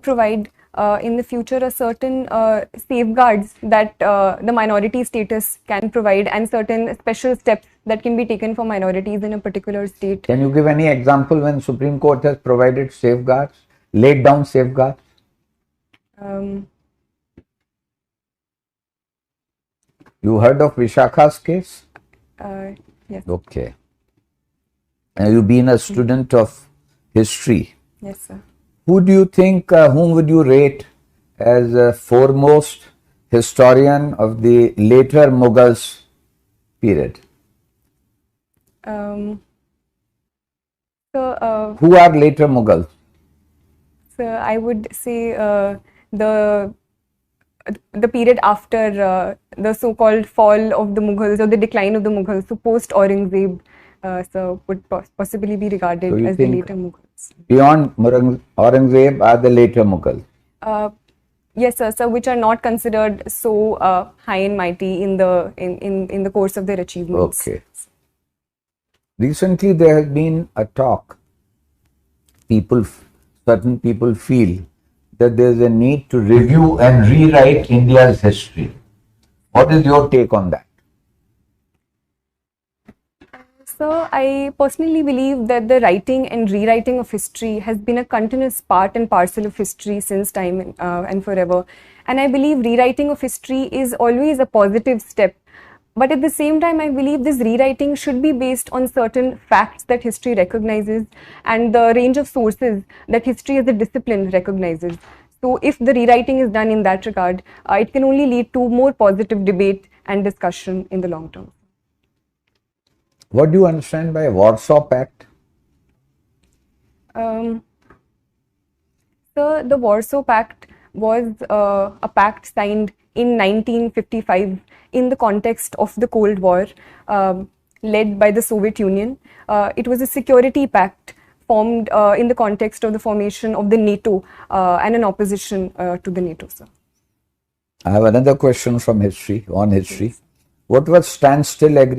provide in the future a certain safeguards that the minority status can provide, and certain special steps that can be taken for minorities in a particular state. Can you give any example when Supreme Court has provided safeguards, laid down safeguards? You heard of Vishakha's case? Yes. Okay. And you've been a student of history. Yes, sir. Who do you think, whom would you rate as a foremost historian of the later Mughals period? Who are later Mughals? So I would say the period after the so-called fall of the Mughals or the decline of the Mughals, so post Aurangzeb, so would possibly be regarded as the later Mughals. Beyond Aurangzeb are the later Mughals? Yes, sir. So which are not considered so high and mighty in the course of their achievements. Okay. Recently, there has been a talk. Certain people feel that there is a need to review and rewrite India's history. What is your take on that? So I personally believe that the writing and rewriting of history has been a continuous part and parcel of history since time and forever. And I believe rewriting of history is always a positive step. But at the same time, I believe this rewriting should be based on certain facts that history recognizes and the range of sources that history as a discipline recognizes. So if the rewriting is done in that regard, it can only lead to more positive debate and discussion in the long term. What do you understand by Warsaw Pact? So the Warsaw Pact was a pact signed in 1955 in the context of the Cold War, led by the Soviet Union. It was a security pact formed in the context of the formation of the NATO and an opposition to the NATO, sir. I have another question from history, on history. What was Standstill Agreement?